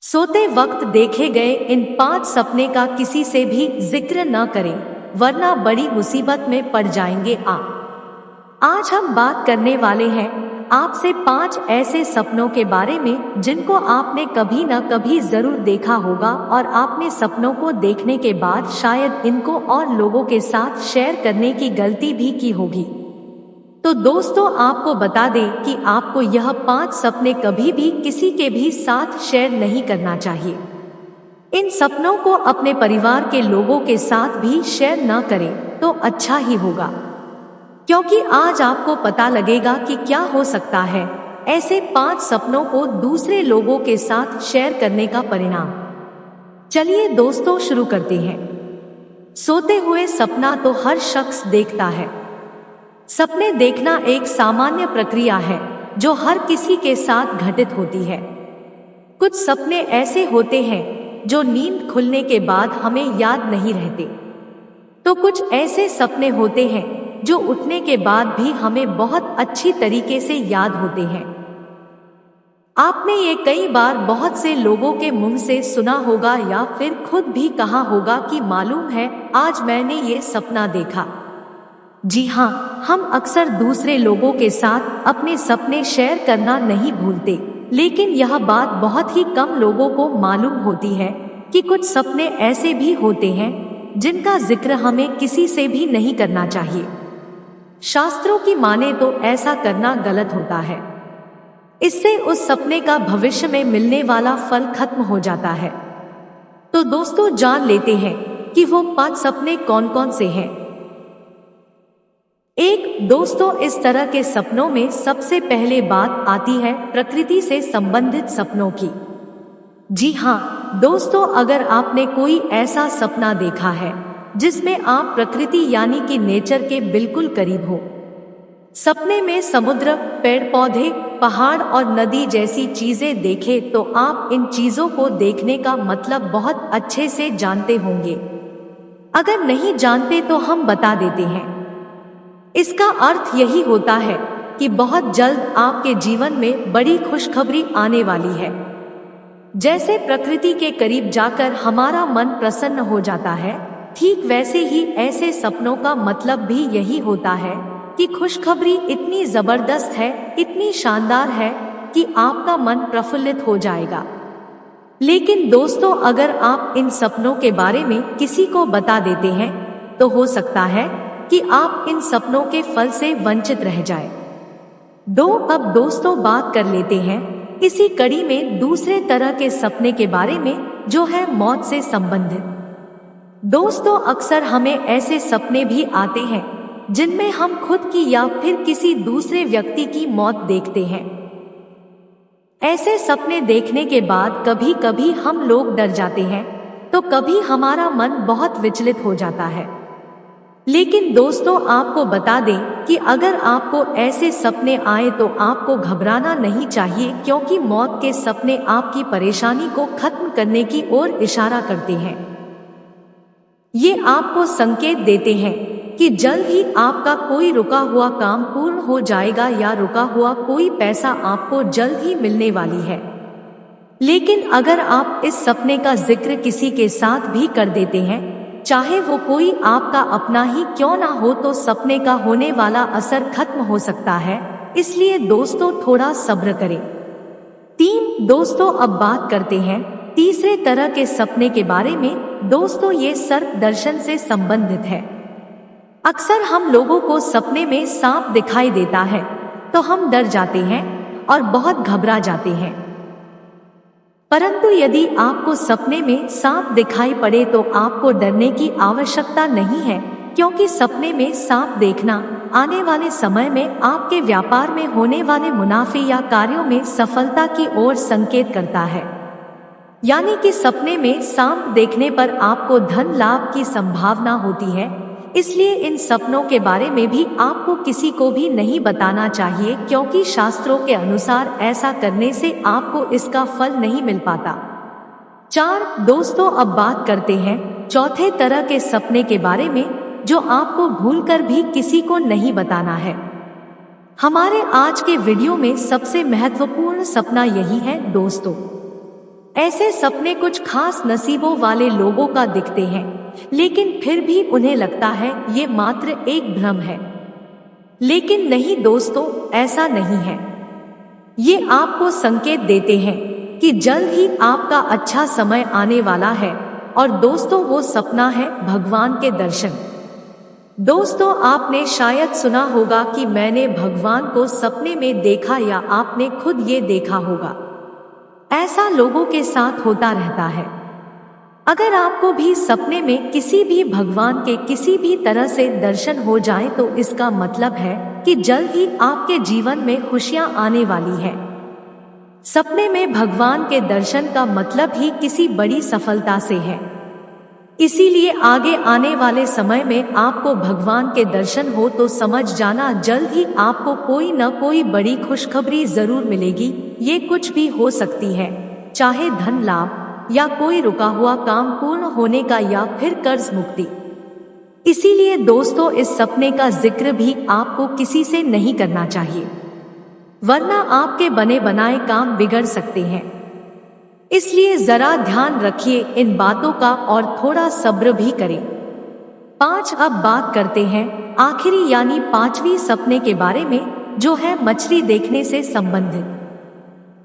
सोते वक्त देखे गए इन 5 सपने का किसी से भी जिक्र न करें, वरना बड़ी मुसीबत में पड़ जाएंगे आप। आज हम बात करने वाले हैं आपसे 5 ऐसे सपनों के बारे में जिनको आपने कभी न कभी जरूर देखा होगा और आपने सपनों को देखने के बाद शायद इनको और लोगों के साथ शेयर करने की गलती भी की होगी। तो दोस्तों, आपको बता दें कि आपको यह 5 सपने कभी भी किसी के भी साथ शेयर नहीं करना चाहिए। इन सपनों को अपने परिवार के लोगों के साथ भी शेयर न करें तो अच्छा ही होगा, क्योंकि आज आपको पता लगेगा कि क्या हो सकता है ऐसे 5 सपनों को दूसरे लोगों के साथ शेयर करने का परिणाम। चलिए दोस्तों, शुरू करते हैं। सोते हुए सपना तो हर शख्स देखता है। सपने देखना एक सामान्य प्रक्रिया है जो हर किसी के साथ घटित होती है। कुछ सपने ऐसे होते हैं जो नींद खुलने के बाद हमें याद नहीं रहते, तो कुछ ऐसे सपने होते हैं जो उठने के बाद भी हमें बहुत अच्छी तरीके से याद होते हैं। आपने ये कई बार बहुत से लोगों के मुंह से सुना होगा या फिर खुद भी कहा होगा कि मालूम है, आज मैंने ये सपना देखा। जी हाँ, हम अक्सर दूसरे लोगों के साथ अपने सपने शेयर करना नहीं भूलते, लेकिन यह बात बहुत ही कम लोगों को मालूम होती है कि कुछ सपने ऐसे भी होते हैं जिनका जिक्र हमें किसी से भी नहीं करना चाहिए। शास्त्रों की माने तो ऐसा करना गलत होता है। इससे उस सपने का भविष्य में मिलने वाला फल खत्म हो जाता है। तो दोस्तों, जान लेते हैं कि वो 5 सपने कौन कौन से हैं। दोस्तों, इस तरह के सपनों में सबसे पहले बात आती है प्रकृति से संबंधित सपनों की। जी हाँ दोस्तों, अगर आपने कोई ऐसा सपना देखा है जिसमें आप प्रकृति यानी कि नेचर के बिल्कुल करीब हो, सपने में समुद्र, पेड़ पौधे, पहाड़ और नदी जैसी चीजें देखें, तो आप इन चीजों को देखने का मतलब बहुत अच्छे से जानते होंगे। अगर नहीं जानते तो हम बता देते हैं। इसका अर्थ यही होता है कि बहुत जल्द आपके जीवन में बड़ी खुशखबरी आने वाली है। जैसे प्रकृति के करीब जाकर हमारा मन प्रसन्न हो जाता है, ठीक वैसे ही ऐसे सपनों का मतलब भी यही होता है कि खुशखबरी इतनी जबरदस्त है, इतनी शानदार है कि आपका मन प्रफुल्लित हो जाएगा। लेकिन दोस्तों, अगर आप इन सपनों के बारे में किसी को बता देते हैं तो हो सकता है कि आप इन सपनों के फल से वंचित रह जाए। अब दोस्तों, बात कर लेते हैं इसी कड़ी में दूसरे तरह के सपने के बारे में, जो है मौत से संबंधित। दोस्तों, अक्सर हमें ऐसे सपने भी आते हैं जिनमें हम खुद की या फिर किसी दूसरे व्यक्ति की मौत देखते हैं। ऐसे सपने देखने के बाद कभी कभी हम लोग डर जाते हैं, तो कभी हमारा मन बहुत विचलित हो जाता है। लेकिन दोस्तों, आपको बता दें कि अगर आपको ऐसे सपने आए तो आपको घबराना नहीं चाहिए, क्योंकि मौत के सपने आपकी परेशानी को खत्म करने की ओर इशारा करते हैं। ये आपको संकेत देते हैं कि जल्द ही आपका कोई रुका हुआ काम पूर्ण हो जाएगा या रुका हुआ कोई पैसा आपको जल्द ही मिलने वाली है। लेकिन अगर आप इस सपने का जिक्र किसी के साथ भी कर देते हैं, चाहे वो कोई आपका अपना ही क्यों ना हो, तो सपने का होने वाला असर खत्म हो सकता है। इसलिए दोस्तों, थोड़ा सब्र करें। दोस्तों, अब बात करते हैं तीसरे तरह के सपने के बारे में। दोस्तों, ये सर्प दर्शन से संबंधित है। अक्सर हम लोगों को सपने में सांप दिखाई देता है तो हम डर जाते हैं और बहुत घबरा जाते हैं। परंतु यदि आपको सपने में सांप दिखाई पड़े तो आपको डरने की आवश्यकता नहीं है, क्योंकि सपने में सांप देखना आने वाले समय में आपके व्यापार में होने वाले मुनाफे या कार्यों में सफलता की ओर संकेत करता है। यानी कि सपने में सांप देखने पर आपको धन लाभ की संभावना होती है। इसलिए इन सपनों के बारे में भी आपको किसी को भी नहीं बताना चाहिए, क्योंकि शास्त्रों के अनुसार ऐसा करने से आपको इसका फल नहीं मिल पाता। दोस्तों, अब बात करते हैं चौथे तरह के सपने के बारे में, जो आपको भूलकर भी किसी को नहीं बताना है। हमारे आज के वीडियो में सबसे महत्वपूर्ण सपना यही है दोस्तों। ऐसे सपने कुछ खास नसीबों वाले लोगों का दिखते हैं, लेकिन फिर भी उन्हें लगता है ये मात्र एक भ्रम है। लेकिन नहीं दोस्तों, ऐसा नहीं है। ये आपको संकेत देते हैं कि जल्द ही आपका अच्छा समय आने वाला है। और दोस्तों, वो सपना है भगवान के दर्शन। दोस्तों, आपने शायद सुना होगा कि मैंने भगवान को सपने में देखा, या आपने खुद ये देखा होगा। ऐसा लोगों के साथ होता रहता है। अगर आपको भी सपने में किसी भी भगवान के किसी भी तरह से दर्शन हो जाए तो इसका मतलब है कि जल्द ही आपके जीवन में खुशियां आने वाली है। सपने में भगवान के दर्शन का मतलब ही किसी बड़ी सफलता से है। इसीलिए आगे आने वाले समय में आपको भगवान के दर्शन हो तो समझ जाना जल्द ही आपको कोई न कोई बड़ी खुशखबरी जरूर मिलेगी। ये कुछ भी हो सकती है, चाहे धन लाभ, या कोई रुका हुआ काम पूर्ण होने का, या फिर कर्ज मुक्ति। इसीलिए दोस्तों, इस सपने का जिक्र भी आपको किसी से नहीं करना चाहिए, वरना आपके बने बनाए काम बिगड़ सकते हैं। इसलिए जरा ध्यान रखिए इन बातों का और थोड़ा सब्र भी करें। 5 अब बात करते हैं आखिरी यानी 5वीं सपने के बारे में, जो है मछली देखने से संबंधित।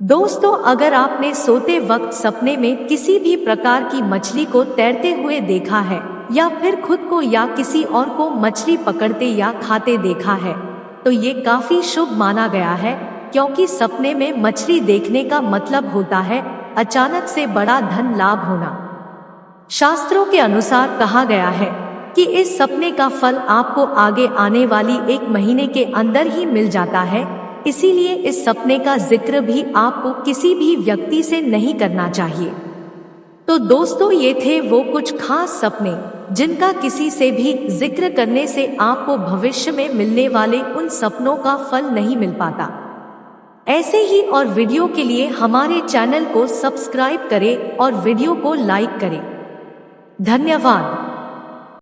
दोस्तों, अगर आपने सोते वक्त सपने में किसी भी प्रकार की मछली को तैरते हुए देखा है, या फिर खुद को या किसी और को मछली पकड़ते या खाते देखा है, तो ये काफी शुभ माना गया है, क्योंकि सपने में मछली देखने का मतलब होता है अचानक से बड़ा धन लाभ होना। शास्त्रों के अनुसार कहा गया है कि इस सपने का फल आपको आगे आने वाली 1 महीने के अंदर ही मिल जाता है। इसीलिए इस सपने का जिक्र भी आपको किसी भी व्यक्ति से नहीं करना चाहिए। तो दोस्तों, ये थे वो कुछ खास सपने जिनका किसी से भी जिक्र करने से आपको भविष्य में मिलने वाले उन सपनों का फल नहीं मिल पाता। ऐसे ही और वीडियो के लिए हमारे चैनल को सब्सक्राइब करें और वीडियो को लाइक करें। धन्यवाद।